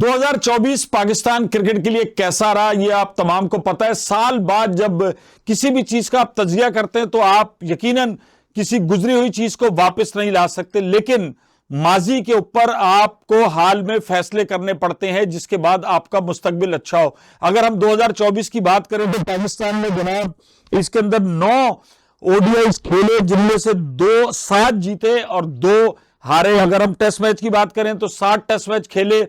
2024 Pakistan cricket के लिए कैसा रहा ये आप तमाम को पता है। साल बाद जब किसी भी चीज का आप तजिया करते हैं तो आप यकीनन किसी गुजरी हुई चीज को वापस नहीं ला सकते, लेकिन माजी के ऊपर आपको हाल में फैसले करने पड़ते हैं जिसके बाद आपका मुस्तकबिल अच्छा हो। अगर हम 2024 की बात करें तो पाकिस्तान में जनाब इसके अंदर 9 ओडीआई खेले जिनमें से 7 जीते और 2 हारे। अगर हम टेस्ट मैच की बात करें तो 7 टेस्ट मैच खेले,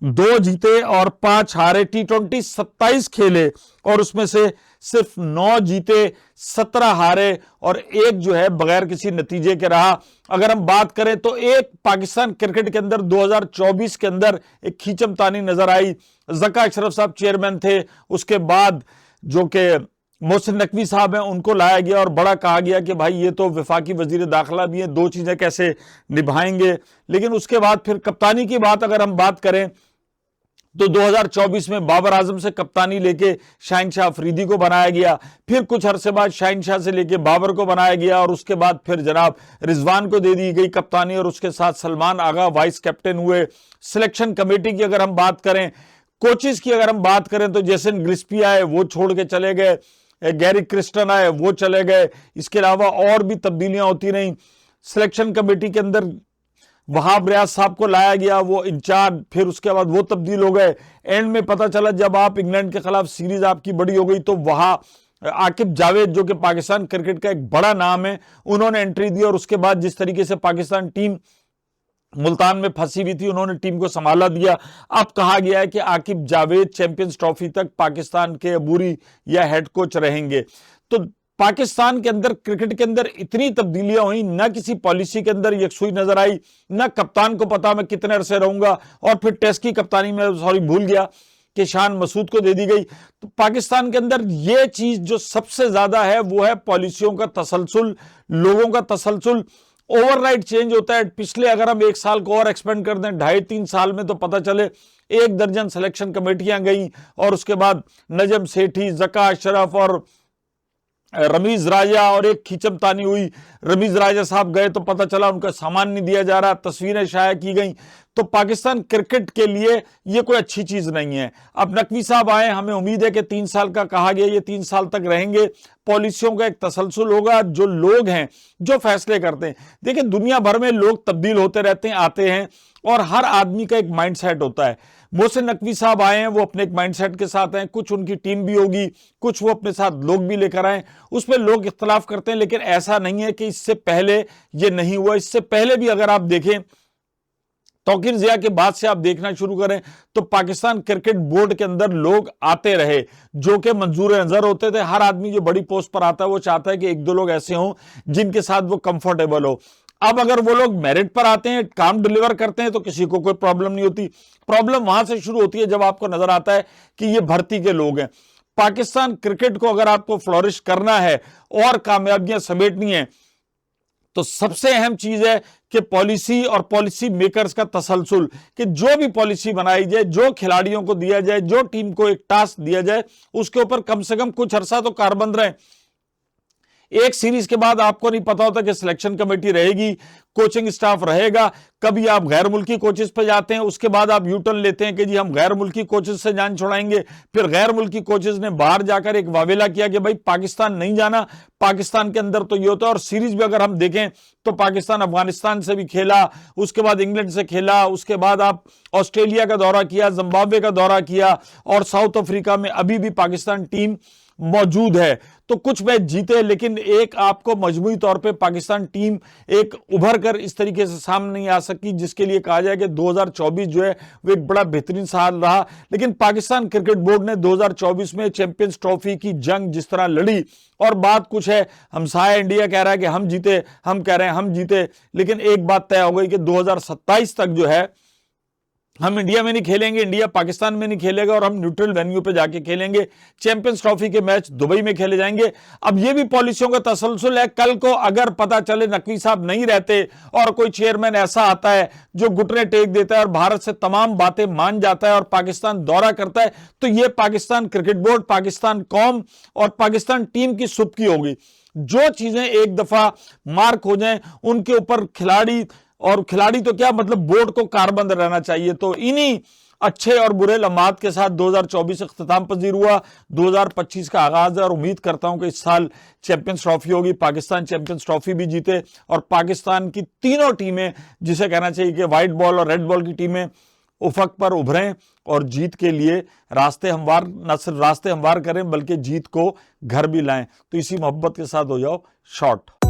2 जीते और 5 हारे। T20 27 खेले और उसमें से सिर्फ 9 जीते, 17 हारे और 1 जो है बगैर किसी नतीजे के रहा। अगर हम बात करें तो एक पाकिस्तान क्रिकेट के अंदर 2024 के अंदर एक खींचमतानी नजर आई। ज़का अशरफ साहब चेयरमैन थे, उसके बाद जो कि मोहसिन नकवी साहब हैं उनको लाया गया और बड़ा कहा गया कि भाई ये तो वफाकी वजीर दाखिला भी हैं, 2 चीजें कैसे निभाएंगे। लेकिन उसके बाद फिर कप्तानी की बात अगर हम बात करें तो 2024 में बाबर आजम से कप्तानी लेके शाहिनशाह अफरीदी को बनाया गया, फिर कुछ अरसे बाद शाहिनशाह से लेके बाबर को बनाया गया और उसके बाद फिर जनाब रिजवान को दे दी गई कप्तानी और उसके साथ सलमान आगा वाइस कैप्टन हुए। सिलेक्शन कमेटी की अगर हम बात करें, कोचेस की अगर हम बात करें तो जेसन गिल्स्पी आए, वो छोड़ के चले गए, गैरी क्रिस्टन आए, वो चले गए। इसके अलावा और भी तब्दीलियां होती रहीं। सिलेक्शन कमेटी के अंदर वहाब रियाज साहब को लाया गया, वो इंचार्ज, फिर उसके बाद वो तब्दील हो गए। एंड में पता चला जब आप इंग्लैंड के खिलाफ सीरीज आपकी बड़ी हो गई तो वहां आकिब जावेद जो कि पाकिस्तान क्रिकेट का एक बड़ा नाम है, उन्होंने एंट्री दी और उसके बाद जिस तरीके से पाकिस्तान टीम मुल्तान में फंसी हुई थी उन्होंने टीम को संभाला दिया। अब कहा गया है कि आकिब जावेद चैंपियंस ट्रॉफी तक पाकिस्तान के अबूरी या हेड कोच रहेंगे। तो पाकिस्तान के अंदर क्रिकेट के अंदर इतनी तब्दीलियां हुई, ना किसी पॉलिसी के अंदर यकसुई नजर आई, ना कप्तान को पता मैं कितने अरसे रहूंगा, और फिर टेस्ट की कप्तानी में भूल गया कि शान मसूद को दे दी गई। तो पाकिस्तान के अंदर यह चीज जो सबसे ज्यादा है वो है पॉलिसियों का तसलसल, लोगों का तसलसल। ओवरनाइट चेंज होता है। पिछले अगर हम 1 साल को और एक्सपेंड कर दें, 2.5-3 साल में तो पता चले 1 दर्जन सिलेक्शन कमेटियां गई और उसके बाद नजम सेठी, ज़का अशरफ और रमीज राजा और एक खींचमतानी हुई। रमीज राजा साहब गए तो पता चला उनका सामान नहीं दिया जा रहा, तस्वीरें शाया की गई। तो पाकिस्तान क्रिकेट के लिए ये कोई अच्छी चीज नहीं है। अब नकवी साहब आए, हमें उम्मीद है कि 3 साल का कहा गया, ये 3 साल तक रहेंगे। पॉलिसियों का एक तसलसल होगा, जो लोग हैं जो फैसले करते हैं। देखिए दुनिया भर में लोग तब्दील होते रहते हैं, आते हैं, और हर आदमी का एक माइंडसेट होता है। मोहसिन नकवी साहब आए हैं, वो अपने एक माइंडसेट के साथ हैं, कुछ उनकी टीम भी होगी, कुछ वो अपने साथ लोग भी लेकर आए, उसमें लोग इख्तलाफ करते हैं। लेकिन ऐसा नहीं है कि इससे पहले ये नहीं हुआ। इससे पहले भी अगर आप देखें, तौकीर जिया के बाद से आप देखना शुरू करें तो पाकिस्तान क्रिकेट बोर्ड के अंदर लोग आते रहे जो कि मंजूर नजर होते थे। हर आदमी जो बड़ी पोस्ट पर आता है वो चाहता है कि 1-2 लोग ऐसे हों जिनके साथ वो कंफर्टेबल हो। अब अगर वो लोग मेरिट पर आते हैं, काम डिलीवर करते हैं, तो किसी को कोई प्रॉब्लम नहीं होती। प्रॉब्लम वहां से शुरू होती है जब आपको नजर आता है कि ये भर्ती के लोग हैं। पाकिस्तान क्रिकेट को अगर आपको फ्लोरिश करना है और कामयाबियां समेटनी है तो सबसे अहम चीज है कि पॉलिसी और पॉलिसी मेकर्स का तसलसल, कि जो भी पॉलिसी बनाई जाए, जो खिलाड़ियों को दिया जाए, जो टीम को एक टास्क दिया जाए, उसके ऊपर कम से कम कुछ अरसा तो कारबंद रहे। एक सीरीज के बाद आपको नहीं पता होता कि सिलेक्शन कमेटी रहेगी, कोचिंग स्टाफ रहेगा। कभी आप गैर मुल्की कोचेस पे जाते हैं, उसके बाद आप यूटर्न लेते हैं कि जी हम गैर मुल्की कोचेस से जान छुड़ाएंगे। फिर गैर मुल्की कोचेस ने बाहर जाकर एक वावेला किया कि भाई पाकिस्तान नहीं जाना, पाकिस्तान के अंदर तो ये होता है। और सीरीज भी अगर हम देखें तो पाकिस्तान अफगानिस्तान से भी खेला, उसके बाद इंग्लैंड से खेला, उसके बाद आप ऑस्ट्रेलिया का दौरा किया, जिम्बाब्वे का दौरा किया, और साउथ अफ्रीका में अभी भी पाकिस्तान टीम मौजूद है। तो कुछ मैच जीते, लेकिन एक आपको मजमूई तौर पे पाकिस्तान टीम एक उभर कर इस तरीके से सामने नहीं आ सकी जिसके लिए कहा जाए कि 2024 जो है वो एक बड़ा बेहतरीन साल रहा। लेकिन पाकिस्तान क्रिकेट बोर्ड ने 2024 में चैंपियंस ट्रॉफी की जंग जिस तरह लड़ी, और बात कुछ है, हमसाया इंडिया कह रहा है कि हम जीते, हम कह रहे हैं हम जीते, लेकिन एक बात तय हो गई कि 2027 तक जो है हम इंडिया में नहीं खेलेंगे, इंडिया पाकिस्तान में नहीं खेलेगा, और हम न्यूट्रल वेन्यू पे जाके खेलेंगे। चैंपियंस ट्रॉफी के मैच दुबई में खेले जाएंगे। अब ये भी पॉलिसियों का तसलसल है। कल को अगर पता चले नकवी साहब नहीं रहते और कोई चेयरमैन ऐसा आता है जो घुटने टेक देता है और भारत से तमाम बातें मान जाता है और पाकिस्तान दौरा करता है, तो ये पाकिस्तान क्रिकेट बोर्ड, पाकिस्तान कौम और पाकिस्तान टीम की सुबकी होगी। जो चीजें एक दफा मार्क हो जाएं उनके ऊपर खिलाड़ी, और खिलाड़ी तो क्या मतलब बोर्ड को कारबंद रहना चाहिए। तो इन्हीं अच्छे और बुरे लम्हात के साथ 2024 अख्ताम पजीर हुआ, 2025 का आगाज है और उम्मीद करता हूं कि इस साल चैंपियंस ट्रॉफी होगी, पाकिस्तान चैंपियंस ट्रॉफी भी जीते और पाकिस्तान की तीनों टीमें, जिसे कहना चाहिए कि व्हाइट बॉल और रेड बॉल की टीमें उफक पर उभरें और जीत के लिए रास्ते हमवार, न सिर्फ रास्ते हमवार करें बल्कि जीत को घर भी लाएं। तो इसी मोहब्बत के साथ हो जाओ शॉट।